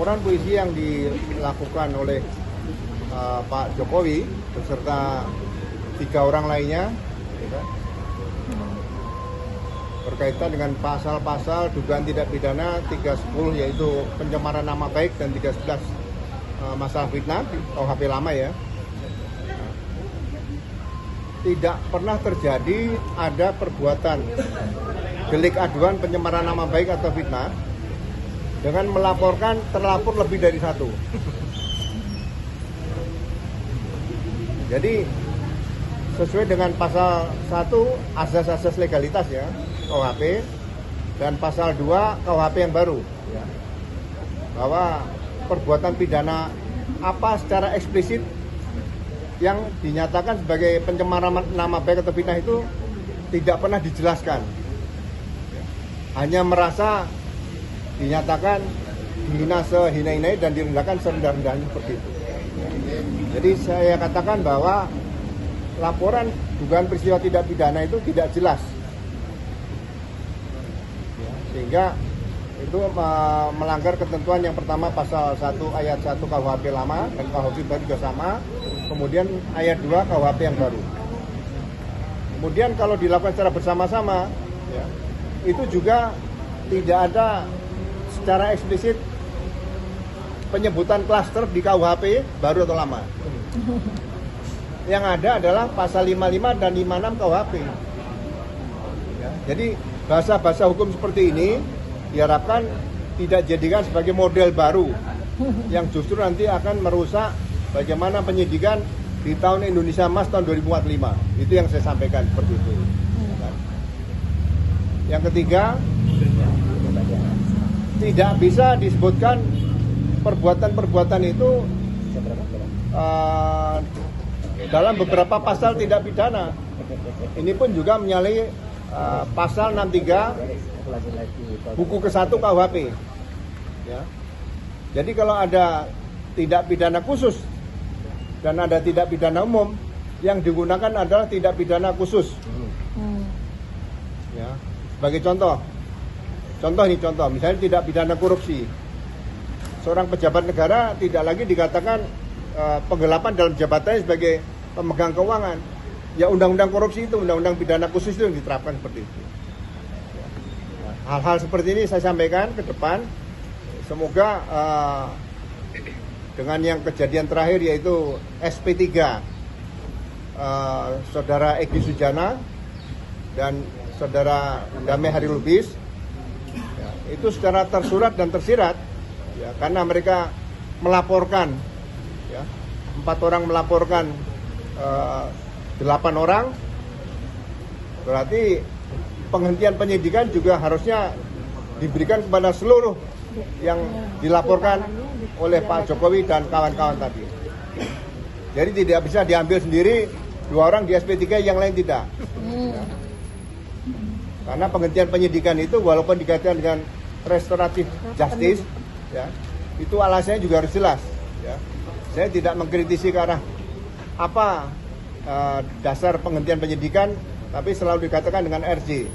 laporan polisi yang dilakukan oleh Pak Jokowi beserta 3 orang lainnya, ya kan, berkaitan dengan pasal-pasal dugaan tidak pidana 310 yaitu pencemaran nama baik dan 311 masalah fitnah KUHP lama ya. Tidak pernah terjadi ada perbuatan delik aduan pencemaran nama baik atau fitnah dengan melaporkan terlapor lebih dari 1. Jadi sesuai dengan pasal 1 asas-asas legalitas ya KUHP dan pasal 2 KUHP yang baru ya, bahwa perbuatan pidana apa secara eksplisit yang dinyatakan sebagai pencemaran nama baik atau fitnah itu tidak pernah dijelaskan. Hanya merasa dinyatakan dihina sehina-hinanya dan direndahkan serendah-rendahnya seperti itu. Jadi saya katakan bahwa laporan dugaan peristiwa tidak pidana itu tidak jelas. Sehingga itu melanggar ketentuan yang pertama pasal 1 ayat 1 KUHP lama dan KUHP baru juga sama. Kemudian ayat 2 KUHP yang baru. Kemudian kalau dilakukan secara bersama-sama ya, itu juga tidak ada secara eksplisit penyebutan klaster di KUHP baru atau lama. Yang ada adalah pasal 55 dan 56 KUHP. Ya, jadi bahasa-bahasa hukum seperti ini diharapkan tidak jadikan sebagai model baru yang justru nanti akan merusak bagaimana penyidikan di tahun Indonesia Emas tahun 2045. Itu yang saya sampaikan seperti itu. Yang ketiga, tidak bisa disebutkan perbuatan-perbuatan itu dalam beberapa pasal tidak pidana. Ini pun juga menyalahi pasal 63 buku ke-1 KUHP. Ya. Jadi kalau ada tidak pidana khusus dan ada tidak pidana umum, yang digunakan adalah tidak pidana khusus. Ya. Sebagai contoh misalnya tidak pidana korupsi. Seorang pejabat negara tidak lagi dikatakan penggelapan dalam jabatannya sebagai pemegang keuangan. Ya undang-undang korupsi itu, undang-undang pidana khusus itu yang diterapkan seperti itu. Hal-hal seperti ini saya sampaikan ke depan. Semoga dengan yang kejadian terakhir yaitu SP3 Saudara Egy Sujana dan Saudara Damai Hari Lubis ya, itu secara tersurat dan tersirat ya, karena mereka melaporkan ya, 4 orang melaporkan 8 orang, berarti penghentian penyidikan juga harusnya diberikan kepada seluruh yang dilaporkan oleh Pak Jokowi dan kawan-kawan tadi. Jadi tidak bisa diambil sendiri 2 orang di SP3 yang lain tidak. Ya. Karena penghentian penyidikan itu walaupun dikaitkan dengan restoratif justice, ya, itu alasannya juga harus jelas. Ya. Saya tidak mengkritisi ke arah apa dasar penghentian penyidikan, tapi selalu dikatakan dengan RJ.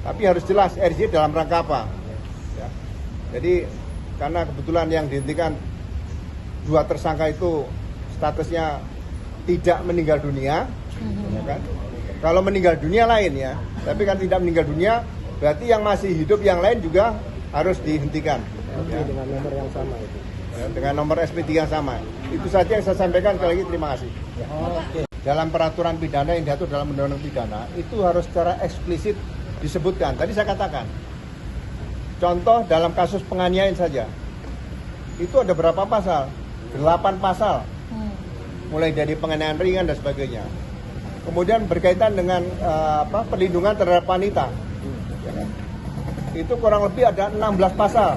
Tapi harus jelas RJ dalam rangka apa. Ya. Jadi karena kebetulan yang dihentikan 2 tersangka itu statusnya tidak meninggal dunia, ya kan? Kalau meninggal dunia lain ya, tapi kan tidak meninggal dunia, berarti yang masih hidup yang lain juga harus dihentikan. Ya. Dengan nomor yang sama itu. Ya, dengan nomor SP3 yang sama. Itu saja yang saya sampaikan. Sekali lagi terima kasih. Ya. Oke. Dalam peraturan pidana yang diatur dalam undang-undang pidana itu harus secara eksplisit disebutkan. Tadi saya katakan, contoh dalam kasus penganiayaan saja, itu ada berapa pasal? 8 pasal. Mulai dari penganiayaan ringan dan sebagainya. Kemudian berkaitan dengan perlindungan terhadap wanita. Ya kan? Itu kurang lebih ada 16 pasal.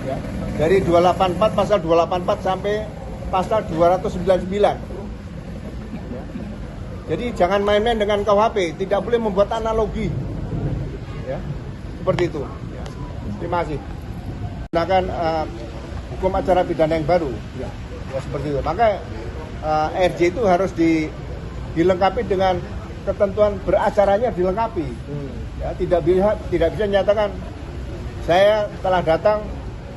Ya. Dari 284 pasal 284 sampai pasal 299. Ya. Jadi jangan main-main dengan KUHP, tidak boleh membuat analogi. Ya. Seperti itu. Ya. Terima kasih. Gunakan hukum acara pidana yang baru. Ya, seperti itu. Maka RJ itu harus dilengkapi dengan ketentuan beracaranya dilengkapi. Ya, tidak bisa nyatakan saya telah datang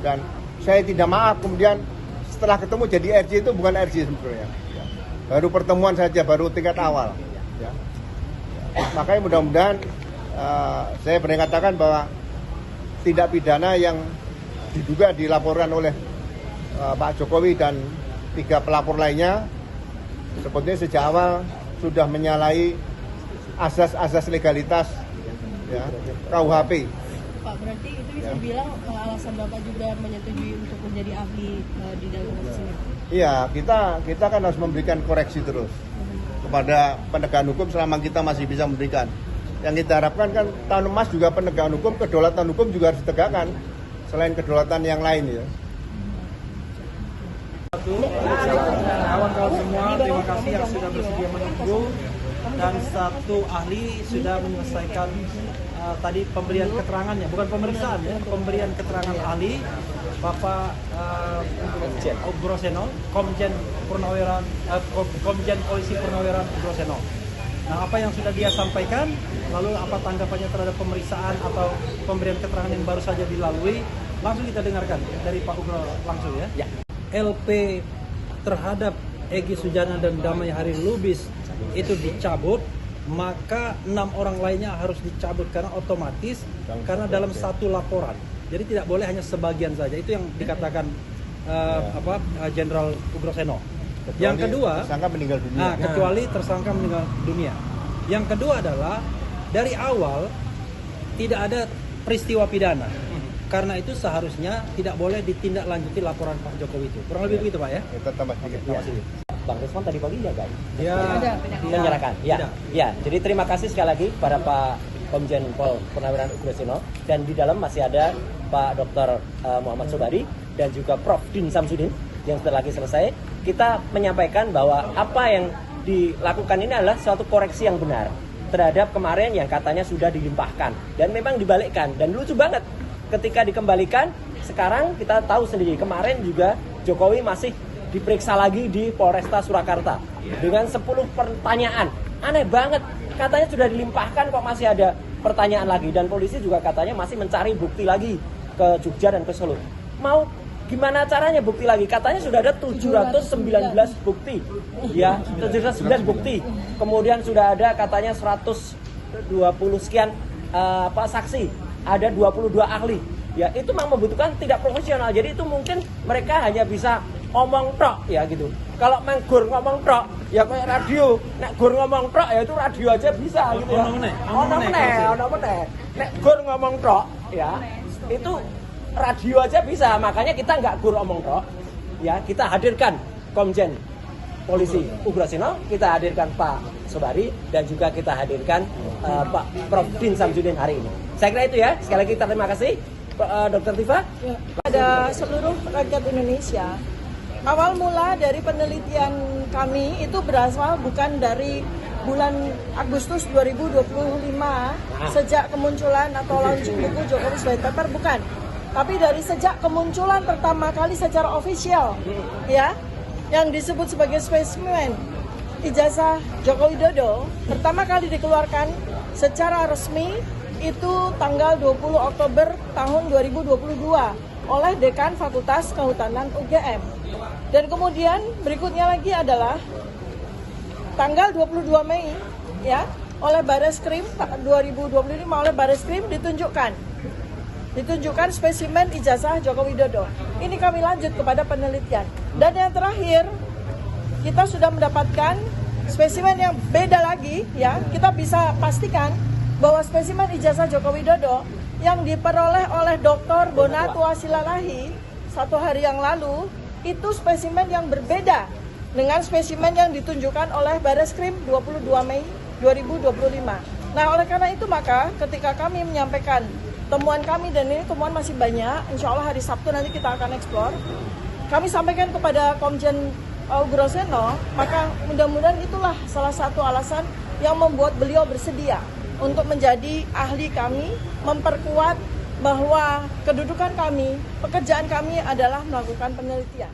dan saya tidak maaf, kemudian setelah ketemu jadi RJ itu bukan RJ sebetulnya. Ya. Baru pertemuan saja, baru tingkat awal. Ya. Makanya mudah-mudahan saya berani katakan bahwa tindak pidana yang diduga dilaporkan oleh Pak Jokowi dan 3 pelapor lainnya sepertinya sejak awal sudah menyalahi asas-asas legalitas ya, KUHP. Pak, berarti itu bisa bilang alasan Bapak juga menyetujui untuk menjadi ahli di dalam kasus ini? Iya, kita kan harus memberikan koreksi terus kepada penegakan hukum selama kita masih bisa memberikan. Yang kita harapkan kan tahun emas juga penegakan hukum, kedaulatan hukum juga harus ditegakkan selain kedaulatan yang lain ya. Kawan-kawan semua, terima kasih yang sudah bersedia menunggu, dan satu ahli sudah menyelesaikan tadi pemberian keterangannya, bukan pemeriksaan ya, pemberian keterangan ahli Bapak Ugroseno, Komjen Polisi Purnaweran Ugroseno. Nah, apa yang sudah dia sampaikan, lalu apa tanggapannya terhadap pemeriksaan atau pemberian keterangan yang baru saja dilalui, langsung kita dengarkan dari Pak Ugro langsung ya. LP terhadap Egy Sujana dan Damai Hari Lubis itu dicabut, maka 6 orang lainnya harus dicabut karena otomatis karena dalam satu laporan. Jadi tidak boleh hanya sebagian saja. Itu yang dikatakan Jenderal Ugroseno. Yang kedua, tersangka meninggal dunia. Kecuali tersangka meninggal dunia. Yang kedua adalah dari awal tidak ada peristiwa pidana. Karena itu seharusnya tidak boleh ditindaklanjuti laporan Pak Jokowi itu. Kurang lebih begitu Pak ya? Kita tambah sedikit. Bang Risman tadi pagi ya guys? Ya, menyerahkan. Ya. Jadi terima kasih sekali lagi pada Pak Komjen Pol Purnaweran Ugroseno, dan di dalam masih ada Pak Dr. Muhammad Sobari dan juga Prof. Din Samsudin yang setelah lagi selesai. Kita menyampaikan bahwa apa yang dilakukan ini adalah suatu koreksi yang benar terhadap kemarin yang katanya sudah dilimpahkan dan memang dibalikkan, dan lucu banget ketika dikembalikan. Sekarang kita tahu sendiri, kemarin juga Jokowi masih diperiksa lagi di Polresta Surakarta dengan 10 pertanyaan. Aneh banget, katanya sudah dilimpahkan kok masih ada pertanyaan lagi, dan polisi juga katanya masih mencari bukti lagi ke Jogja dan ke Solo. Mau gimana caranya bukti lagi? Katanya sudah ada 719 bukti. Ya, 719 bukti. Kemudian sudah ada katanya 120 sekian saksi. Ada 22 ahli. Ya, itu memang membutuhkan tidak profesional. Jadi itu mungkin mereka hanya bisa omong tok ya gitu. Kalau menggur ngomong tok ya kayak radio. Nek gur ngomong tok ya itu radio aja bisa gitu ya. Ono meneh. Nek gur ngomong tok ya itu radio aja bisa. Makanya kita nggak gur omong tok. Ya, kita hadirkan Komjen Polisi Ugroseno, kita hadirkan Pak Sobari, dan juga kita hadirkan Pak Prof. Din Samsudin hari ini. Saya kira itu ya. Sekali lagi kita terima kasih Dr. Tifa. Pada seluruh rakyat Indonesia, awal mula dari penelitian kami itu berasal bukan dari bulan Agustus 2025 sejak kemunculan atau launching buku Jokowi's White Paper, bukan. Tapi dari sejak kemunculan pertama kali secara ofisial ya, yang disebut sebagai spesimen ijazah Joko Widodo pertama kali dikeluarkan secara resmi itu tanggal 20 Oktober tahun 2022 oleh Dekan Fakultas Kehutanan UGM. Dan kemudian berikutnya lagi adalah tanggal 22 Mei ya, oleh Bareskrim 2025 oleh Bareskrim ditunjukkan spesimen ijazah Joko Widodo. Ini kami lanjut kepada penelitian. Dan yang terakhir, kita sudah mendapatkan spesimen yang beda lagi ya. Kita bisa pastikan bahwa spesimen ijazah Joko Widodo yang diperoleh oleh Dr. Bonatu Asilalahi 1 hari yang lalu itu spesimen yang berbeda dengan spesimen yang ditunjukkan oleh Bareskrim 22 Mei 2025. Nah, oleh karena itu maka ketika kami menyampaikan temuan kami, dan ini temuan masih banyak, insya Allah hari Sabtu nanti kita akan eksplor, kami sampaikan kepada Komjen Ugroseno, maka mudah-mudahan itulah salah satu alasan yang membuat beliau bersedia untuk menjadi ahli kami, memperkuat bahwa kedudukan kami, pekerjaan kami adalah melakukan penelitian.